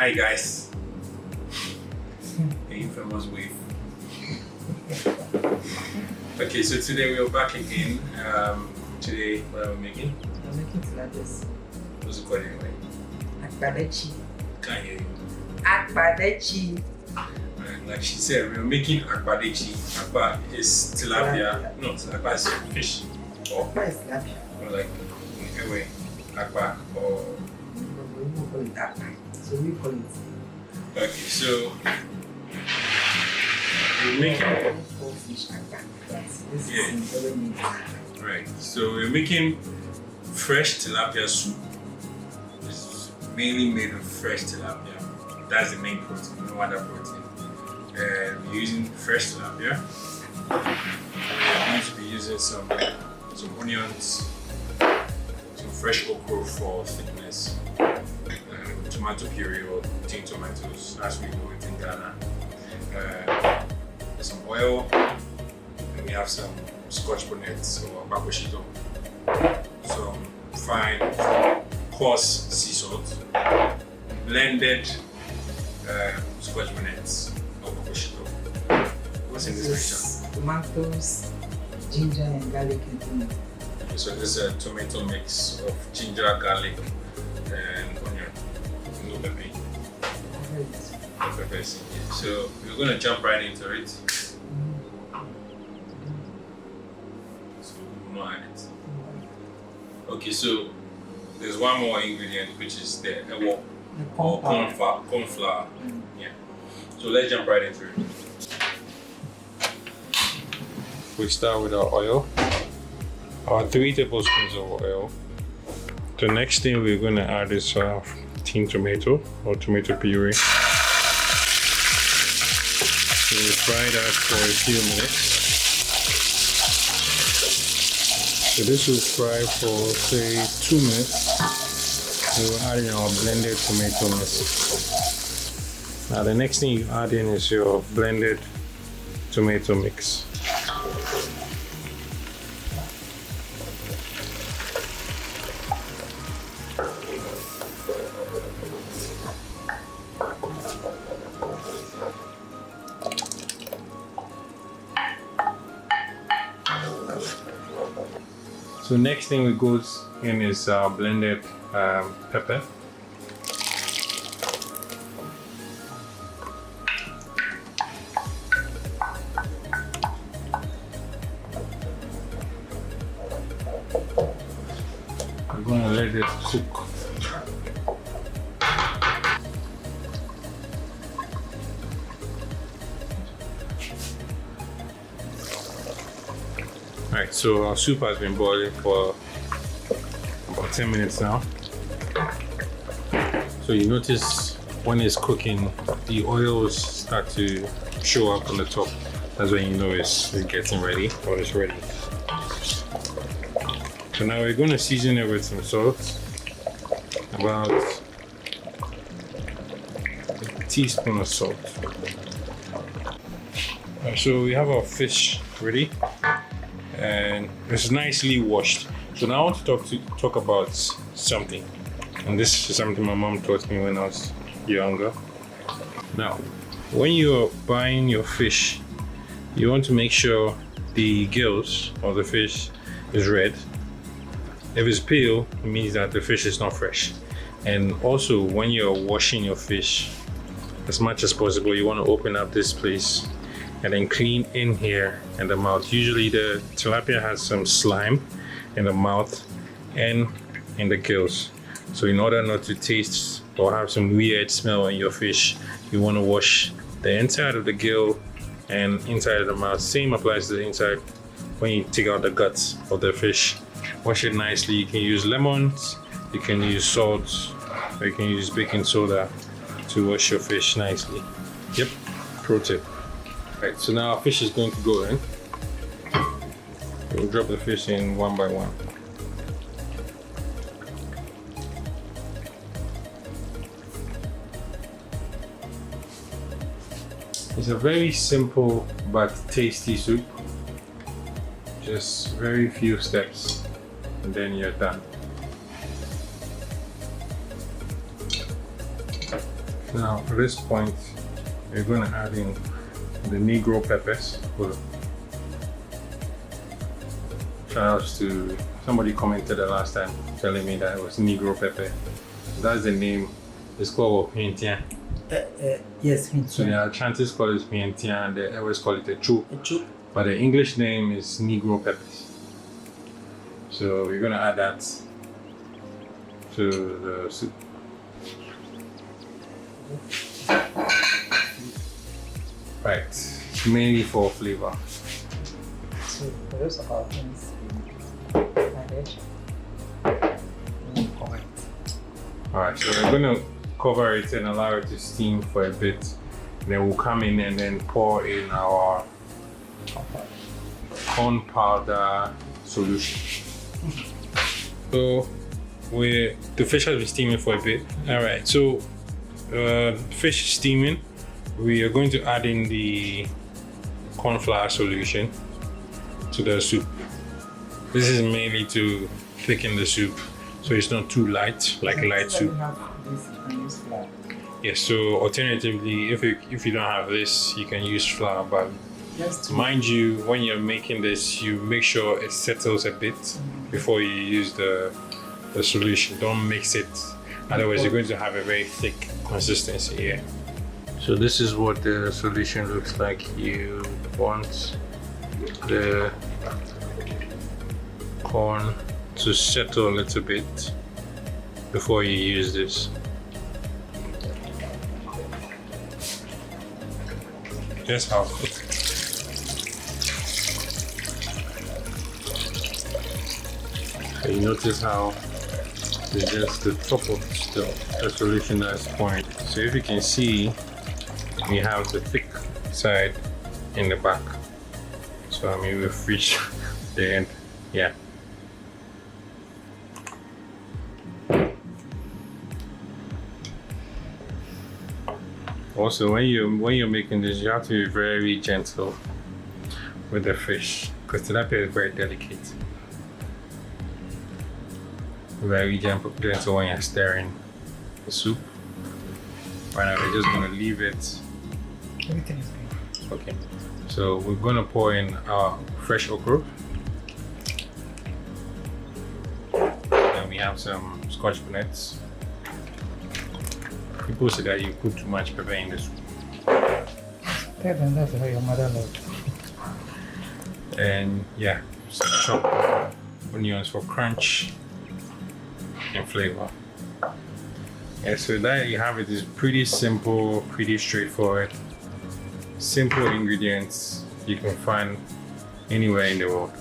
Hi guys. The infamous wave. Okay, so today we are back again. Today, what are we making? I'm making tilapia. What's it called anyway? Akpa Detsi. Can't hear you. Akpa Detsi. Like she said, we're making Akpa Detsi. Akpa is tilapia. No, Akpa is fish. Or Akpa is tilapia. like anyway, Akpa or. We will call it Akpa. So we call it. Okay, so we're making. Fish Akpa. This Yeah. is very neat. Right, so we're making fresh tilapia soup. It's mainly made of fresh tilapia. That's the main protein, no other protein. And we're using fresh tilapia. We're going to be using some onions, some fresh okra for thickness, tomato puree or tin tomatoes, as we do it in Ghana. Some oil, and we have some Scotch bonnets or banku, some fine coarse sea salt, blended Scotch bonnets or banku. What's in this mixture? Tomatoes, ginger, and garlic and onion. Okay, so this is a tomato mix of ginger, garlic, and onion. No pepper. Pepper. So we're gonna jump right into it. Okay, so there's one more ingredient, which is the ewo or corn flour. Yeah. So let's jump right into it. We start with our oil, our 3 tablespoons of oil. The next thing we're going to add is tin tomato or tomato puree. So we fry that for a few minutes. So this will fry for say 2 minutes. We'll add in our blended tomato mix. Now the next thing you add in is your blended tomato mix. So next thing we goes in is blended pepper. We're gonna let it cook. Alright, so our soup has been boiling for about 10 minutes now. So you notice when it's cooking, the oils start to show up on the top. That's when you know it's getting ready or it's ready. So now we're going to season it with some salt. About a teaspoon of salt. Alright, so we have our fish ready. And it's nicely washed. So now I want to talk about something, and this is something my mom taught me when I was younger. Now, when you're buying your fish, you want to make sure the gills of the fish is red. If it's pale, it means that the fish is not fresh. And also, when you're washing your fish, as much as possible, you want to open up this place and then clean in here and the mouth. Usually the tilapia has some slime in the mouth and in the gills. So in order not to taste or have some weird smell on your fish, you want to wash the inside of the gill and inside of the mouth. Same applies to the inside when you take out the guts of the fish. Wash it nicely. You can use lemons, you can use salt, or you can use baking soda to wash your fish nicely. Yep, pro tip. Right, so now our fish is going to go in. We'll drop the fish in one by one. It's a very simple but tasty soup. Just very few steps and then you're done. Now at this point, we're going to add in the Negro peppers. Shout outs to somebody commented the last time telling me that it was Negro pepper. That's the name. It's called Hientian. Yes, So the Ashantis call it Hientian and they always call it a chu. Chu. But the English name is Negro peppers. So we're gonna add that to the soup. Right, mainly for flavor. So the rest of our things added. Cover it. Alright, so we're gonna cover it and allow it to steam for a bit. Then we'll come in and then pour in our corn powder solution. So the fish has been steaming for a bit. Alright, so fish is steaming. We are going to add in the corn flour solution to the soup. This is mainly to thicken the soup so it's not too light, like light soup. Yes, so alternatively, if you don't have this, you can use flour, but mind you, when you're making this, you make sure it settles a bit before you use the solution. Don't mix it, otherwise you're going to have a very thick consistency here. So this is what the solution looks like. You want the corn to settle a little bit before you use this. Just how so you notice how it's just the top of the solution that's pouring. So if you can see, we have the thick side in the back. So I mean we've reached the end. Yeah. Also, when you're making this, you have to be very gentle with the fish because tilapia is very delicate. Very gentle when you're stirring the soup. Right now, we're just gonna leave it. Everything is good. Okay. So we're gonna pour in our fresh okra. And we have some scotch bonnets. People say that you put too much pepper in the soup. Tell them that's how your mother loved. And yeah, some chopped onions for crunch and flavor. Yeah, so there you have it. It's pretty simple, pretty straightforward. Simple ingredients you can find anywhere in the world.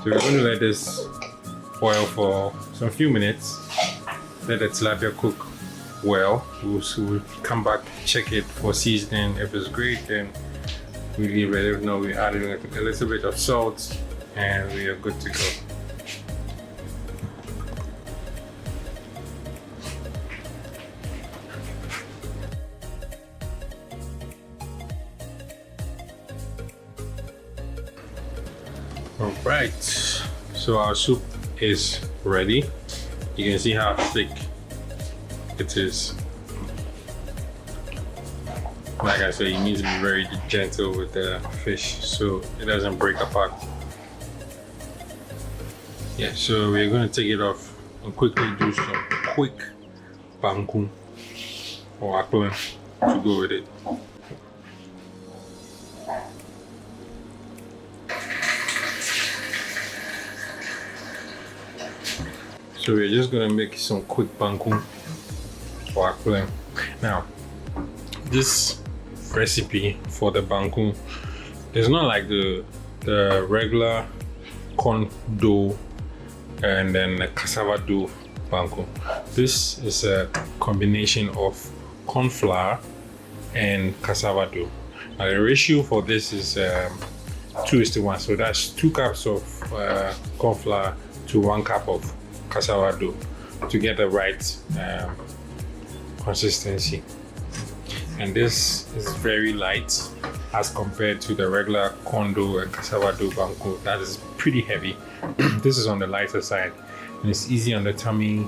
So we're going to let this boil for some few minutes. Let the tilapia cook well. We'll come back, check it for seasoning. If it's great, then we leave it. If not, we add in a little bit of salt and we are good to go. Alright, so our soup is ready. You can see how thick it is. Like I said, you need to be very gentle with the fish so it doesn't break apart. Yeah, so we're going to take it off and quickly do some quick banku or akpa to go with it. So we're just gonna make some quick banku for akpa. Now, this recipe for the banku is not like the regular corn dough and then the cassava dough banku. This is a combination of corn flour and cassava dough. Now the ratio for this is 2:1. So that's 2 cups of corn flour to 1 cup of cassava dough to get the right consistency. And this is very light as compared to the regular corn dough and cassava dough banku. That is pretty heavy. This is on the lighter side and it's easy on the tummy.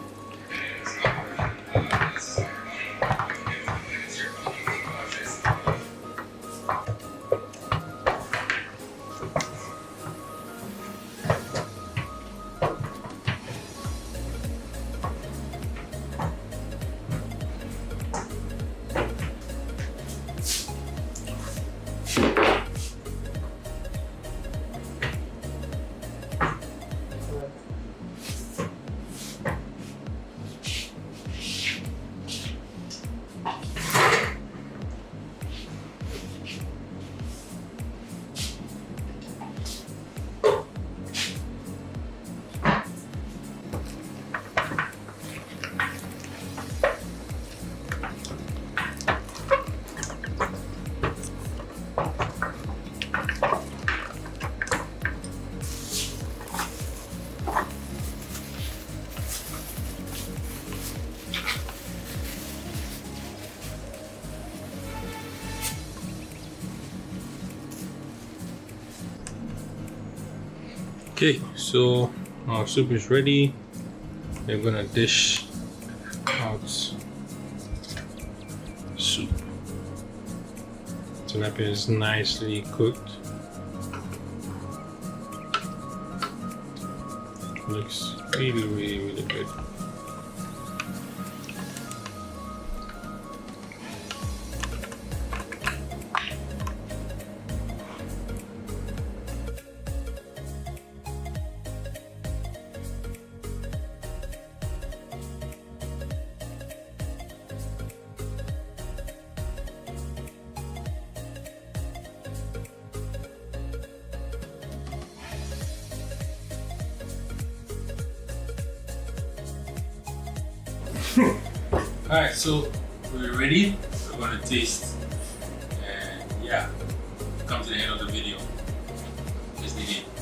Okay, so our soup is ready. We're gonna dish out soup. Tilapia is nicely cooked. Looks really good. Alright, so we're ready. We're gonna taste, and yeah, come to the end of the video. Let's dig in.